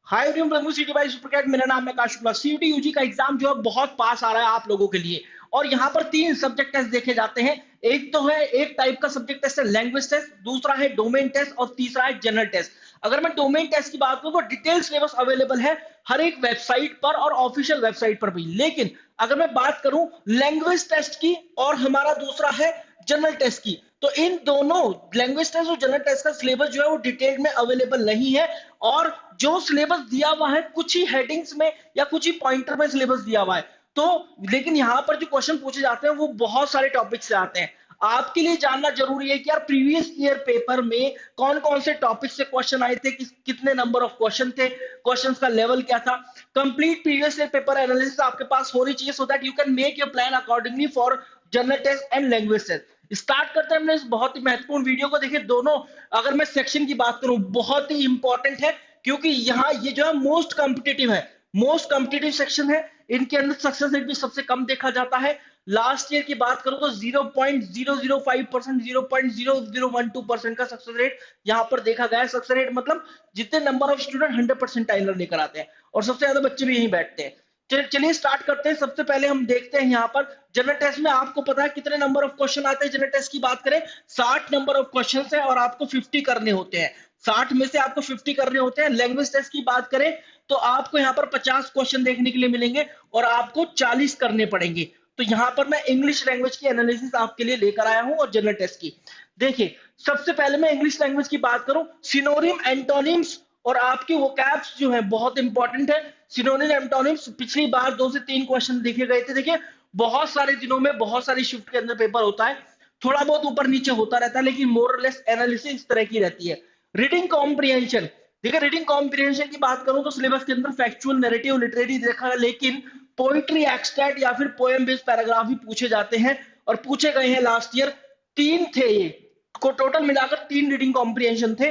Hi everyone, welcome city by Supercat. मेरा नाम है काश शुक्ला। सीयूटी यूजी का एग्जाम जो है बहुत पास आ रहा है आप लोगों के लिए। और यहाँ पर तीन सब्जेक्ट टेस्ट देखे जाते हैं। एक तो है एक टाइप का सब्जेक्ट टेस्ट है लैंग्वेज टेस्ट, दूसरा है डोमेन टेस्ट और तीसरा है जनरल टेस्ट। अगर मैं डोमेन टेस्ट की बात करूं तो डिटेल सिलेबस अवेलेबल है हर एक वेबसाइट पर और ऑफिशियल वेबसाइट पर भी। लेकिन अगर मैं बात करूं लैंग्वेज टेस्ट की और हमारा दूसरा है जनरल टेस्ट की, तो इन दोनों लैंग्वेज टेस्ट और जनरल टेस्ट का सिलेबस जो है वो डिटेल में अवेलेबल नहीं है। और जो सिलेबस दिया हुआ है कुछ ही हेडिंग्स में या कुछ ही पॉइंटर में सिलेबस दिया हुआ है। तो लेकिन यहाँ पर जो क्वेश्चन पूछे जाते हैं वो बहुत सारे टॉपिक से आते हैं। आपके लिए जानना जरूरी है कि यार प्रीवियस ईयर पेपर में कौन कौन से टॉपिक से क्वेश्चन आए थे, कितने नंबर ऑफ क्वेश्चन थे, क्वेश्चंस का लेवल क्या था। Complete previous year paper analysis आपके पास होनी चाहिए so that you can make your plan accordingly for general test and language test. Start करते हैं हमने इस बहुत ही महत्वपूर्ण वीडियो को। देखिए दोनों, अगर मैं सेक्शन की बात करूं बहुत ही इंपॉर्टेंट है क्योंकि यहाँ ये जो है मोस्ट कॉम्पिटिटिव है, मोस्ट कॉम्पिटिटिव सेक्शन है। इनके अंदर सक्सेस रेट भी सबसे कम देखा जाता है। लास्ट ईयर की बात करूं तो 0.005%, 0.0012% का सक्सेस रेट यहाँ पर देखा गया है। सक्सेस रेट मतलब जितने नंबर ऑफ स्टूडेंट 100% लेकर आते हैं और सबसे ज्यादा बच्चे भी यहीं बैठते हैं। चलिए स्टार्ट करते हैं। सबसे पहले हम देखते हैं यहाँ पर जनरल टेस्ट में आपको पता है कितने नंबर ऑफ क्वेश्चन आते हैं। जनरल टेस्ट की बात करें 60 नंबर ऑफ क्वेश्चन है और आपको 50 करने होते हैं। 60 में से आपको 50 करने होते हैं। लैंग्वेज टेस्ट की बात करें तो आपको यहाँ पर 50 क्वेश्चन देखने के लिए मिलेंगे और आपको 40 करने पड़ेंगे। तो यहाँ पर मैं इंग्लिश लैंग्वेज की एनालिसिस आपके लिए लेकर आया हूं और जनरल टेस्ट की। देखिए सबसे पहले मैं इंग्लिश लैंग्वेज की बात करूं, सिनोनिम एंटोनिम्स और आपके वोकैब्स जो है बहुत इंपॉर्टेंट है। सिनोनिम एंटोनिम्स पिछली बार 2 से 3 क्वेश्चन देखे गए थे। देखिए बहुत सारे दिनों में बहुत सारी शिफ्ट के अंदर पेपर होता है, थोड़ा बहुत ऊपर नीचे होता रहता है लेकिन मोर और लेस एनालिसिस इस तरह की रहती है। रीडिंग कॉम्प्रिहेंशन, देखिए रीडिंग कॉम्प्रिहेंशन की बात करूं तो सिलेबस के अंदर फैक्चुअल, नैरेटिव, लिटरेरी देखा है लेकिन पोइट्री, एक्सट्रैक्ट या फिर पोएम बेस्ड पैराग्राफ भी पूछे जाते हैं और पूछे गए हैं। लास्ट ईयर 3 थे, ये को टोटल मिलाकर 3 रीडिंग कॉम्प्रिहेंशन थे।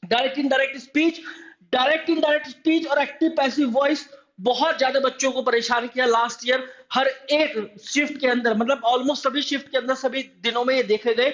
Direct indirect speech, direct indirect speech और एक्टिव पैसिव वॉइस बहुत ज्यादा बच्चों को परेशान किया लास्ट ईयर। हर एक शिफ्ट के अंदर मतलब ऑलमोस्ट सभी शिफ्ट के अंदर सभी दिनों में ये देखे गए।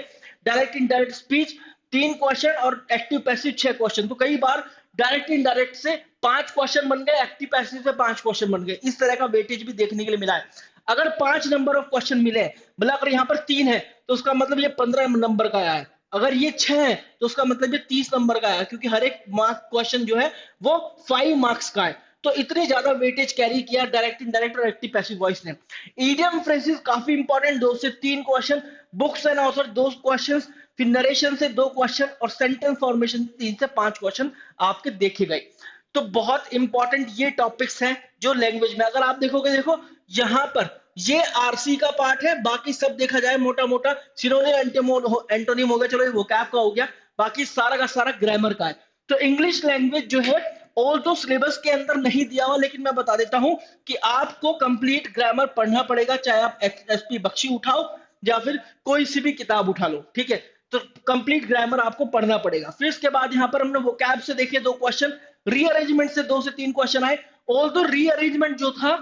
डायरेक्ट इनडायरेक्ट स्पीच 3 क्वेश्चन और एक्टिव पैसिव 6 क्वेश्चन। तो कई बार डायरेक्ट इनडायरेक्ट से 5 क्वेश्चन बन गए, एक्टिव पैसिव से 5 क्वेश्चन बन गए। इस तरह का वेटेज भी देखने के लिए मिला है। अगर 5 नंबर ऑफ क्वेश्चन मिले, मतलब अगर यहाँ पर 3 है तो उसका मतलब ये 15 नंबर का आया है। अगर ये 6 है तो उसका मतलब ये 30 नंबर का आया क्योंकि हर एक मार्क क्वेश्चन जो है वो 5 मार्क्स का है। तो इतने ज्यादा वेटेज कैरी किया डायरेक्ट, इनडायरेक्ट और एक्टिव पैसिव वॉइस ने। इडियम फ्रेजेस काफी इंपॉर्टेंट, 2 से 3 question. Books and author 2 question, फिर नरेशन से 2 क्वेश्चन और सेंटेंस फॉर्मेशन 3 से 5 क्वेश्चन आपके देखे गए। तो बहुत इंपॉर्टेंट ये टॉपिक्स हैं जो लैंग्वेज में। अगर आप देखोगे, देखो यहाँ पर ये आरसी का पार्ट है, बाकी सब देखा जाए मोटा मोटा सिनोनिम एंटोनिम हो गया, चलो ये वोकैब का हो गया, बाकी सारा का सारा ग्रामर का है। तो इंग्लिश लैंग्वेज जो है और तो सिलेबस के अंदर नहीं दिया हुआ लेकिन मैं बता देता हूं कि आपको कंप्लीट ग्रामर पढ़ना पड़ेगा, चाहे आप एसपी बख्शी उठाओ या फिर कोई सी भी किताब उठा लो, ठीक है। तो कंप्लीट ग्रामर आपको पढ़ना पड़ेगा। फिर इसके बाद यहाँ पर हमने वोकैब से देखे 2 क्वेश्चन, रीअरेंजमेंट से 2 से 3 क्वेश्चन आए। और तो रीअरेंजमेंट जो था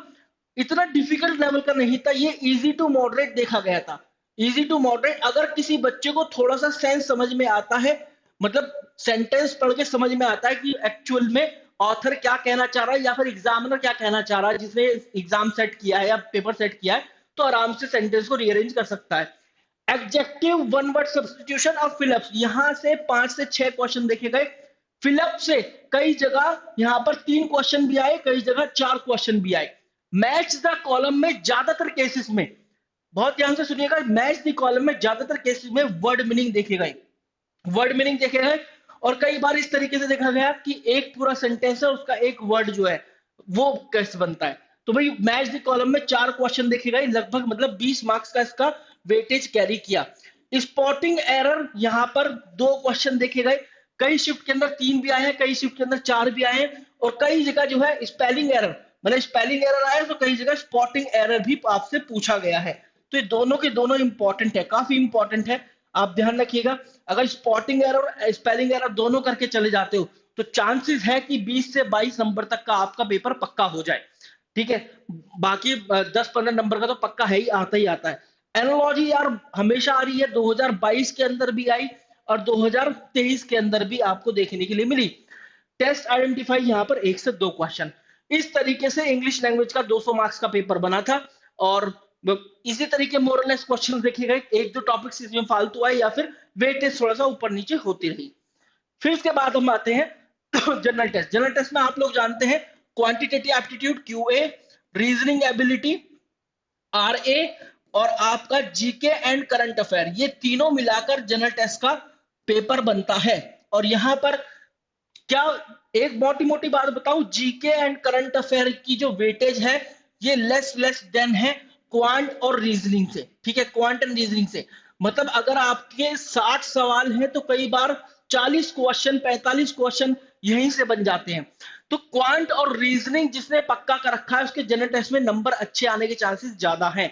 इतना डिफिकल्ट लेवल का नहीं था, ये इजी टू मॉडरेट देखा गया था। इजी टू मॉडरेट, अगर किसी बच्चे को थोड़ा सा सेंस समझ में आता है, मतलब सेंटेंस पढ़ के समझ में आता है कि एक्चुअल में ऑथर क्या कहना चाह रहा है या फिर एग्जामिनर क्या कहना चाह रहा है जिसने एग्जाम सेट किया है या पेपर सेट किया है, तो आराम से सेंटेंस को रीअरेंज कर सकता है। एडजेक्टिव, वन वर्ड सब्स्टिट्यूशन और फिलअप्स, यहां से 5 से 6 क्वेश्चन देखे गए। फिलअप से कई जगह यहां पर 3 क्वेश्चन भी आए, कई जगह 4 क्वेश्चन भी आए। मैच द कॉलम में ज्यादातर केसेस में, बहुत ध्यान से सुनिएगा, मैच द कॉलम में ज्यादातर केसेस में वर्ड मीनिंग देखे गए, वर्ड मीनिंग देखे गए। और कई बार इस तरीके से देखा गया कि एक पूरा सेंटेंस है उसका एक वर्ड जो है वो कैसे बनता है। तो भाई मैच द कॉलम में 4 क्वेश्चन देखे गए, लगभग मतलब 20 मार्क्स का इसका वेटेज कैरी किया। स्पॉटिंग एरर यहाँ पर 2 क्वेश्चन देखे गए, कई शिफ्ट के अंदर 3 भी आए हैं, कई शिफ्ट के अंदर 4 भी आए हैं। और कई जगह जो है स्पेलिंग एरर, मतलब स्पेलिंग एरर आया तो कई जगह स्पॉटिंग एरर भी आपसे पूछा गया है। तो ये दोनों के दोनों इंपॉर्टेंट है, काफी इंपॉर्टेंट है, आप ध्यान रखिएगा। अगर स्पॉटिंग एरर और स्पेलिंग एरर दोनों करके चले जाते हो तो चांसेस है कि 20 से 22 नंबर तक का आपका पेपर पक्का हो जाए, ठीक है। बाकी 10-15 नंबर का तो पक्का है ही, आता ही आता है। एनालॉजी यार हमेशा आ रही है, 2022 के अंदर भी आई और 2023 के अंदर भी आपको देखने के लिए मिली। टेस्ट आइडेंटिफाई यहाँ पर 1 से 2 क्वेश्चन। इस तरीके से इंग्लिश लैंग्वेज का 200 मार्क्स का पेपर बना था और इसी तरीके मोरलेस क्वेश्चन देखे गए, एक दो टॉपिक्स इसमें फालतू आए या फिर वेटेज थोड़ा सा ऊपर नीचे होती रही। फिर इसके बाद हम आते हैं जनरल टेस्ट। जनरल टेस्ट में आप लोग जानते हैं quantitative aptitude QA, reasoning ability RA और आपका जीके एंड करंट अफेयर, ये तीनों मिलाकर जनरल टेस्ट का पेपर बनता है। और यहां पर क्या एक मोटी मोटी बात बताऊं, जीके एंड करंट अफेयर की जो वेटेज है ये लेस देन है क्वांट और रीजनिंग से, ठीक है, क्वांट एंड रीजनिंग से। मतलब अगर आपके 60 सवाल हैं तो कई बार 40 क्वेश्चन 45 क्वेश्चन यहीं से बन जाते हैं। तो क्वांट और रीजनिंग जिसने पक्का कर रखा है उसके जनरल टेस्ट में नंबर अच्छे आने के चांसेस ज्यादा हैं,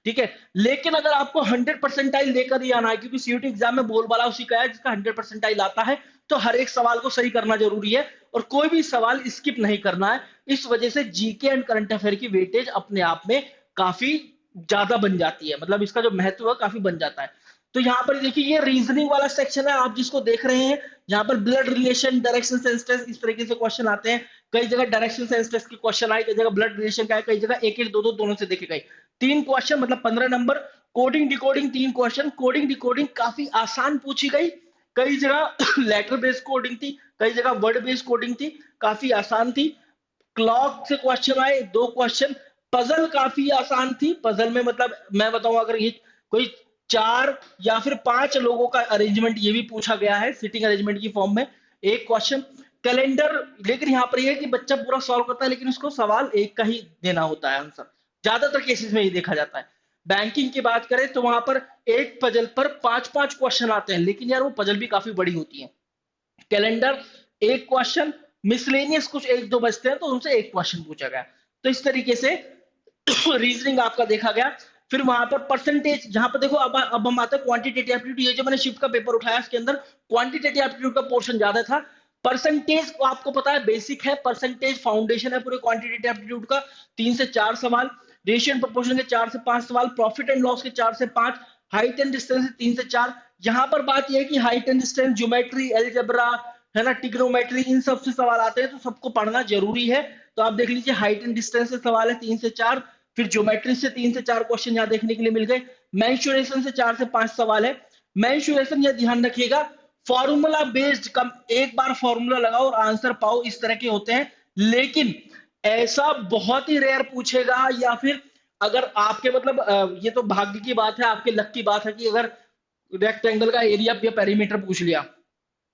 ठीक है। लेकिन अगर आपको 100 परसेंटाइल लेकर ही आना है, क्योंकि सीयूटी एग्जाम में बोलबाला उसी का है जिसका 100 परसेंटाइल आता है, तो हर एक सवाल को सही करना जरूरी है और कोई भी सवाल स्किप नहीं करना है। इस वजह से जीके एंड करंट अफेयर की वेटेज अपने आप में काफी ज्यादा बन जाती है, मतलब इसका जो महत्व है काफी बन जाता है। तो यहाँ पर देखिए ये रीजनिंग वाला सेक्शन है आप जिसको देख रहे हैं, यहाँ पर blood relation, direction sense test, इस तरीके से क्वेश्चन आते हैं। कई जगह डायरेक्शन सेंस टेस्ट के क्वेश्चन आए, कई जगह ब्लड रिलेशन का है, कई जगह एक एक दो दो दोनों से देखे गए। 3 क्वेश्चन मतलब 15 number. Coding decoding 3 question. Coding decoding काफी आसान पूछी गई, कई जगह लेटर बेस्ड कोडिंग थी, कई जगह वर्ड बेस्ड कोडिंग थी, काफी आसान थी। क्लॉक से क्वेश्चन आए 2 क्वेश्चन। पजल काफी आसान थी, पजल में मतलब मैं बताऊं अगर ये कोई 4 या फिर 5 लोगों का अरेंजमेंट ये भी पूछा गया है सिटिंग अरेंजमेंट की फॉर्म में, एक क्वेश्चन। कैलेंडर, लेकिन यहाँ पर ये है कि बच्चा पूरा सॉल्व करता है लेकिन उसको सवाल एक का ही देना होता है आंसर, ज्यादातर केसेस में ये देखा जाता है। बैंकिंग की बात करें तो वहां पर एक पजल पर 5-5 क्वेश्चन आते हैं, लेकिन यार वो पजल भी काफी बड़ी होती है। कैलेंडर एक क्वेश्चन, मिसलेनियस कुछ एक दो बचते हैं तो उनसे एक क्वेश्चन पूछा गया। तो इस तरीके से रीजनिंग आपका देखा गया। फिर वहां पर परसेंटेज, जहां पर देखो अब हम आते हैं क्वांटिटेटिव एप्टीट्यूड। ये जो मैंने शिफ्ट का पेपर उठाया इसके अंदर क्वांटिटेटिव एप्टीट्यूड का पोर्शन ज्यादा था। परसेंटेज को आपको पता है बेसिक है, परसेंटेज फाउंडेशन है पूरे क्वांटिटेटिव एप्टीट्यूड का। 3 से 4 सवाल, रेशियो एंड प्रोपोर्शन के 4 से 5 सवाल, प्रॉफिट एंड लॉस के 4 से 5, हाइट एंड डिस्टेंस से 3 से 4। यहाँ पर बात यह है कि height and distance, geometry, algebra है ना, ट्रिग्नोमेट्री, इन सब से सवाल आते हैं तो सबको पढ़ना जरूरी है। तो आप देख लीजिए हाइट एंड डिस्टेंस से सवाल है 3 से 4, फिर ज्योमेट्री से 3 से 4 क्वेश्चन यहाँ देखने के लिए मिल गए। मेंसुरेशन से 4 से 5 सवाल है। मेंसुरेशन यह ध्यान रखिएगा फॉर्मूला बेस्ड, कम एक बार फॉर्मूला लगाओ और आंसर पाओ, इस तरह के होते हैं। लेकिन ऐसा बहुत ही रेयर पूछेगा या फिर अगर आपके मतलब ये तो भाग्य की बात है, आपके लक की बात है कि अगर रेक्टेंगल का एरिया या पेरीमीटर पूछ लिया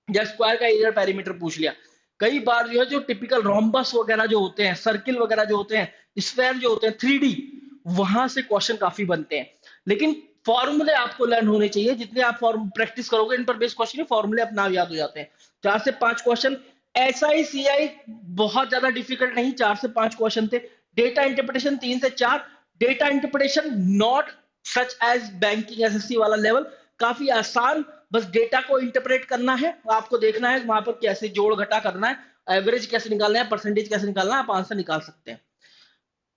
या स्क्वायर का एरिया पेरीमीटर पूछ लिया। कई बार जो है जो टिपिकल रोम्बस वगैरह जो होते हैं, सर्किल वगैरह जो होते हैं, स्फेयर जो होते हैं 3D, वहां से क्वेश्चन काफी बनते हैं। लेकिन फॉर्मूले आपको लर्न होने चाहिए, जितने आप फॉर्म प्रैक्टिस करोगे इन पर बेस्ड क्वेश्चन, फॉर्मूले अपना आप याद हो जाते हैं। 4 से 5 क्वेश्चन। एसआई सीआई बहुत ज्यादा डिफिकल्ट नहीं, 4 से 5 क्वेश्चन थे। डेटा इंटरप्रिटेशन 3 से 4। Data interpretation not such as banking SSC वाला लेवल, काफी आसान, बस डेटा को इंटरप्रेट करना है, आपको देखना है वहां पर कैसे जोड़ घटा करना है, एवरेज कैसे निकालना है, परसेंटेज कैसे निकालना है, आप आंसर निकाल सकते हैं।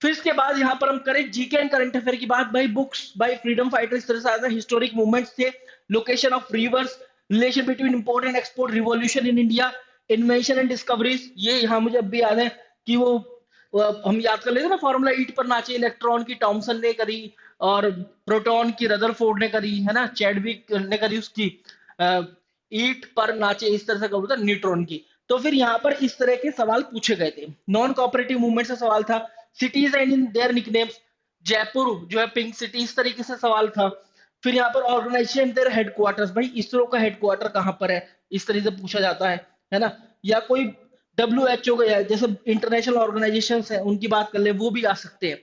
फिर इसके बाद यहाँ पर हम करें जीके एंड करंट अफेयर की बात। भाई बुक्स, भाई फ्रीडम फाइटर इस तरह से आता है, हिस्टोरिक मूवमेंट्स थे, location of reverse, relation between import and export, revolution in India, invention and discoveries. ये यहाँ मुझे अब भी याद है कि वो हम याद कर लेते ना, फॉर्मूला ईट पर नाचे इलेक्ट्रॉन की टॉमसन ने करी और प्रोटॉन की रदरफोर्ड ने करी, है ना, चैडविक ने करी उसकी ईट पर नाचे, इस तरह से कहा था न्यूट्रॉन की। तो फिर यहाँ पर इस तरह के सवाल पूछे गए थे। नॉन कोऑपरेटिव मूवमेंट से सवाल था, cities and in their nicknames, Jaipur जो है पिंक सिटी, इस तरीके से सवाल था। फिर यहाँ पर ऑर्गेनाइजेशन देयर हेडक्वार्टर्स, भाई इसरो का हेडक्वार्टर कहाँ पर है, इस तरीके से पूछा जाता है ना। या कोई WHO का जैसे इंटरनेशनल ऑर्गेनाइजेशन है उनकी बात कर ले, वो भी आ सकते हैं।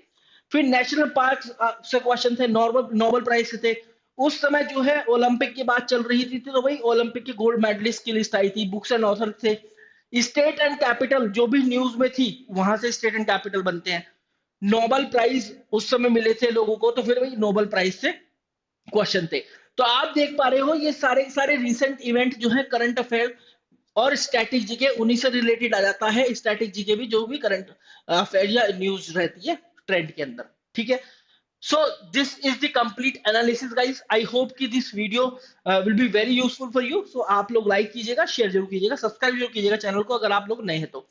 फिर नेशनल पार्क से क्वेश्चन थे, नोबल प्राइज से थे। उस समय जो है ओलंपिक की बात चल रही थी, तो भाई ओलंपिक के गोल्ड मेडलिस्ट की लिस्ट आई थी, बुक्स एंड ऑथर थे। स्टेट एंड कैपिटल जो भी न्यूज में थी वहां से स्टेट एंड कैपिटल बनते हैं। नोबल प्राइज उस समय मिले थे लोगों को, तो फिर वही नोबल प्राइज से क्वेश्चन थे। तो आप देख पा रहे हो ये सारे सारे रिसेंट इवेंट जो है करंट अफेयर और स्टैटिक जीके उन्हीं से रिलेटेड आ जाता है। स्टैटिक जीके भी जो भी करंट अफेयर या न्यूज रहती है ट्रेंड के अंदर, ठीक है। So this is the complete analysis guys. I hope कि this video will be very useful for you. So आप लोग लाइक कीजिएगा, शेयर जरूर कीजिएगा, सब्सक्राइब जरूर कीजिएगा चैनल को अगर आप लोग नए हैं तो।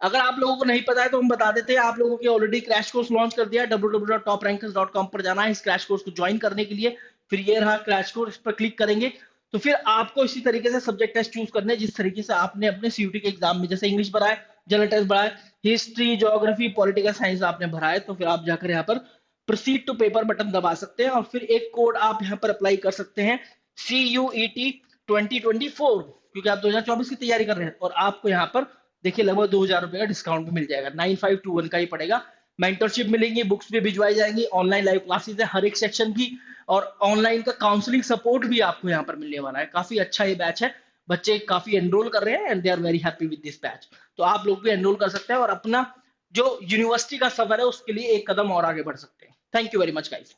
अगर आप लोगों को नहीं पता है तो हम बता देते हैं, आप लोगों के ऑलरेडी क्रैश कोर्स लॉन्च कर दिया। www.toprankers.com पर जाना है इस क्रैश कोर्स को ज्वाइन करने के लिए। फिर ये रहा क्रैश कोर्स, इस पर क्लिक करेंगे तो फिर आपको इसी तरीके से सब्जेक्ट टेस्ट चूज करने हैं जिस तरीके से आपने अपने सीयूटी के एग्जाम में, जैसे इंग्लिश भरा है, जनरल टेस्ट भरा है, हिस्ट्री, ज्योग्राफी, पॉलिटिकल साइंस आपने भरा है, तो फिर आप जाकर यहाँ पर प्रोसीड टू पेपर बटन दबा सकते हैं और फिर एक कोड आप यहाँ पर अप्लाई कर सकते हैं CUET 2024, क्योंकि आप 2024 की तैयारी कर रहे हैं और आपको यहाँ पर देखिए लगभग 2000 रुपए का डिस्काउंट भी मिल जाएगा। 9521 का ही पड़ेगा। मेंटरशिप मिलेंगी, बुक्स भी भिजवाई जाएंगी, ऑनलाइन लाइव क्लासेस है हर एक सेक्शन की, और ऑनलाइन का काउंसलिंग सपोर्ट भी आपको यहाँ पर मिलने वाला है। काफी अच्छा ये बैच है, बच्चे काफी एनरोल कर रहे हैं and they are very happy with this batch. तो आप लोग भी एनरोल कर सकते हैं और अपना जो यूनिवर्सिटी का सफर है उसके लिए एक कदम और आगे बढ़ सकते हैं। Thank you very much guys.